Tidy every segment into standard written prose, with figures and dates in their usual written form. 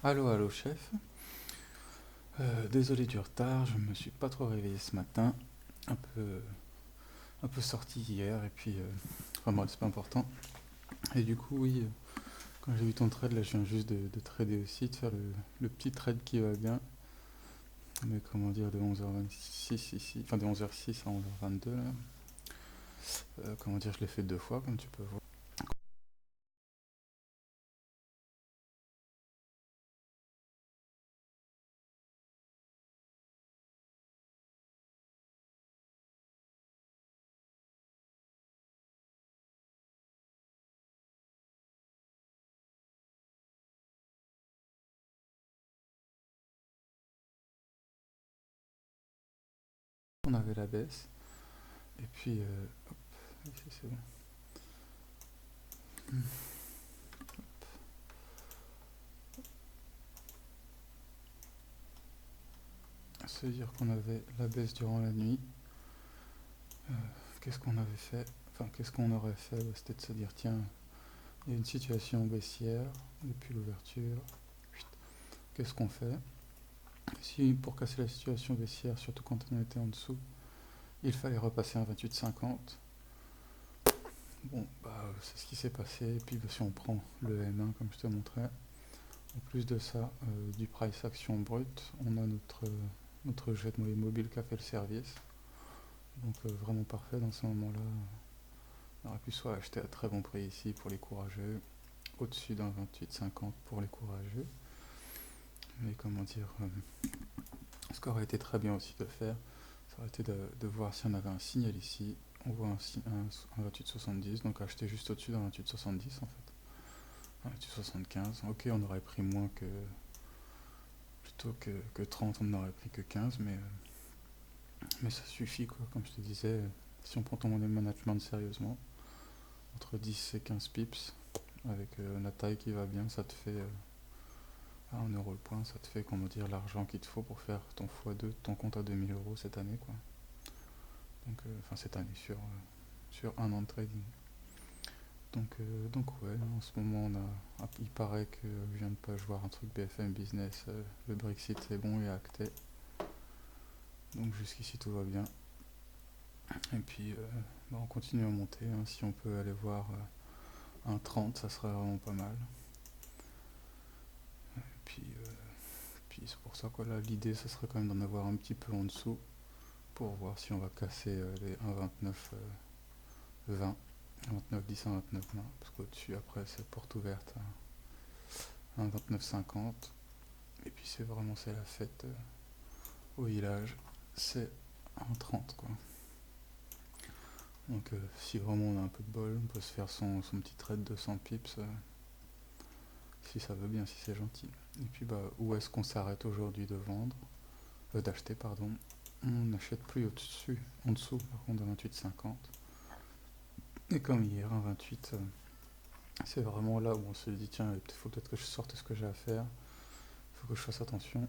Allô, allô, chef. Désolé du retard, je me suis pas trop réveillé ce matin. Un peu, un peu sorti hier, et puis. Enfin, bref, c'est pas important. Et du coup, oui, quand j'ai vu ton trade, là, je viens juste de trader aussi, de faire le petit trade qui va bien. Mais comment dire, de 11h26 ici, enfin de 11h06 à 11h22, là. Comment dire, je l'ai fait deux fois, comme tu peux voir. On avait la baisse, et puis. Hop, ici c'est bon. Se dire qu'on avait la baisse durant la nuit. Qu'est-ce qu'on avait fait? Enfin, qu'est-ce qu'on aurait fait? Bah, c'était de se dire, tiens, il y a une situation baissière depuis l'ouverture. Qu'est-ce qu'on fait? Si pour casser la situation baissière, surtout quand on était en dessous, il fallait repasser un 28,50. Bon, bah c'est ce qui s'est passé. Et puis bah, si on prend le M1 comme je te montrais, en plus de ça, du price action brut, on a notre jet de moyen mobile qui a fait le service. Donc vraiment parfait dans ce moment-là. On aurait pu soit acheter à très bon prix ici pour les courageux, au-dessus d'un 28,50 pour les courageux. Mais comment dire, ce qui aurait été très bien aussi de faire, ça aurait été de voir si on avait un signal ici. On voit un 28,70, donc acheter juste au-dessus d'un 28,70 en fait. Un 28,75. Ok, on aurait pris moins que. Plutôt que 30, on n'aurait pris que 15, mais ça suffit quoi. Comme je te disais, si on prend ton money management sérieusement, entre 10 et 15 pips, avec la taille qui va bien, ça te fait à 1 euro le point, ça te fait comment dire l'argent qu'il te faut pour faire ton x2 de ton compte à 2000 € cette année quoi. Donc, enfin cette année sur un an de trading. Donc ouais, en ce moment il paraît que je viens de pas voir un truc BFM Business, le Brexit c'est bon et acté. Donc jusqu'ici tout va bien. Et puis bah, on continue à monter, hein. Si on peut aller voir un 30, ça serait vraiment pas mal. Puis c'est pour ça quoi là, l'idée ce serait quand même d'en avoir un petit peu en dessous pour voir si on va casser les 1,29 20. 29 10 à 29 20, parce qu'au-dessus après c'est porte ouverte à 1,29,50. Et puis c'est la fête au village, c'est 1,30 quoi. Donc si vraiment on a un peu de bol, on peut se faire son petit trade de 100 pips si ça veut bien, si c'est gentil. Et puis bah où est-ce qu'on s'arrête aujourd'hui de vendre, d'acheter pardon. On n'achète plus au-dessus, en dessous par contre de 28,50. Et comme hier, un 28, c'est vraiment là où on se dit tiens, il faut peut-être que je sorte ce que j'ai à faire, il faut que je fasse attention,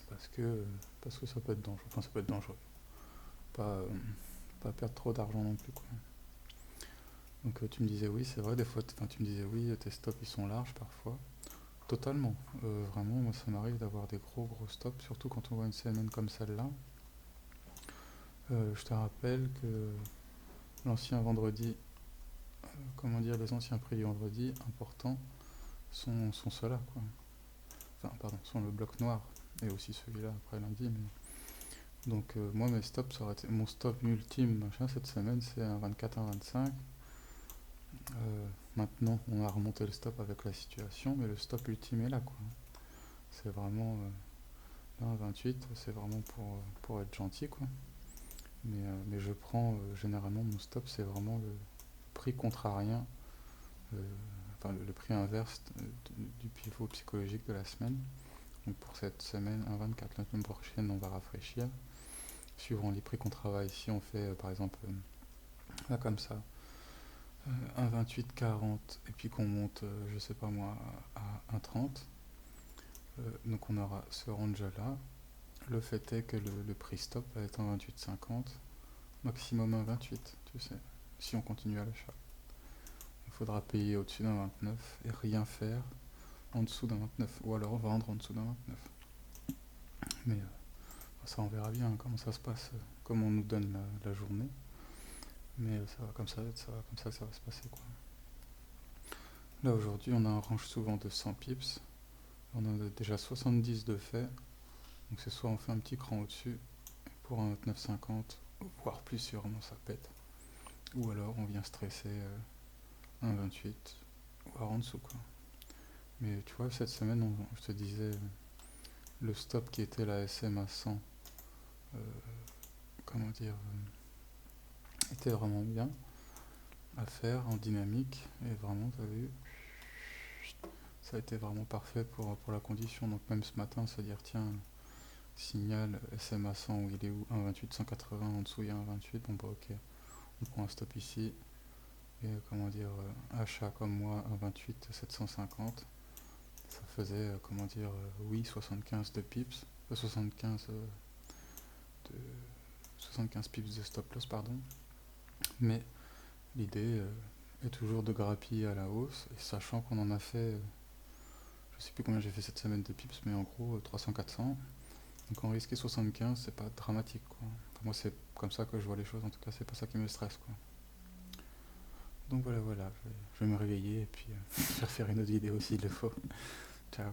parce que, parce que ça peut être dangereux. Enfin, ça peut être dangereux. Pas, pas perdre trop d'argent non plus. Quoi. Donc tu me disais oui, c'est vrai, des fois, enfin, tu me disais oui, tes stops ils sont larges parfois. Totalement. Vraiment, moi ça m'arrive d'avoir des gros stops, surtout quand on voit une semaine comme celle-là. Je te rappelle que l'ancien vendredi, comment dire, les anciens prix du vendredi importants sont ceux-là, quoi. Enfin, pardon, sont le bloc noir, et aussi celui-là après lundi. Donc moi mes stops, ça aurait été mon stop ultime machin cette semaine, c'est un 24, un 25. Maintenant, on a remonté le stop avec la situation, mais le stop ultime est là, quoi. C'est vraiment là, un 28, c'est vraiment pour être gentil, quoi. Mais je prends généralement mon stop, c'est vraiment le prix contrarien, euh, enfin le prix inverse du pivot psychologique de la semaine. Donc pour cette semaine, un 24, la semaine prochaine, on va rafraîchir. Suivant les prix qu'on travaille, si on fait par exemple là comme ça, un 28, 40, et puis qu'on monte, je sais pas moi, à un 30, donc on aura ce range là. Le fait est que le prix stop va être un 28, 50, maximum un 28, tu sais, si on continue à l'achat. Il faudra payer au-dessus d'un 29 et rien faire en dessous d'un 29, ou alors vendre en dessous d'un 29. Mais ça on verra bien comment ça se passe, comment on nous donne la journée. Mais ça va comme ça, ça va se passer quoi. Là aujourd'hui on a un range souvent de 100 pips, on a déjà 70 de fait, donc c'est soit on fait un petit cran au-dessus pour un 29,50, voire plus sûrement ça pète, ou alors on vient stresser un 28, voire en dessous quoi. Mais tu vois cette semaine je te disais le stop qui était la SM à 100, comment dire, était vraiment bien à faire en dynamique, et vraiment t'as vu, ça a été vraiment parfait pour la condition. Donc même ce matin se dire tiens, signal SMA 100 où il est où, 1,28 180, en dessous il y a 1,28, bon bah ok, on prend un stop ici, et comment dire, achat comme moi 1,28 750, ça faisait comment dire, oui 75 de pips, 75 de 75 pips de stop loss pardon, mais l'idée est toujours de grappiller à la hausse, et sachant qu'on en a fait, je sais plus combien j'ai fait cette semaine de pips, mais en gros 300-400, donc en risquer 75 c'est pas dramatique quoi. Enfin, moi c'est comme ça que je vois les choses, en tout cas c'est pas ça qui me stresse quoi. Donc voilà, je vais me réveiller et puis je vais faire une autre vidéo s'il le faut. Ciao.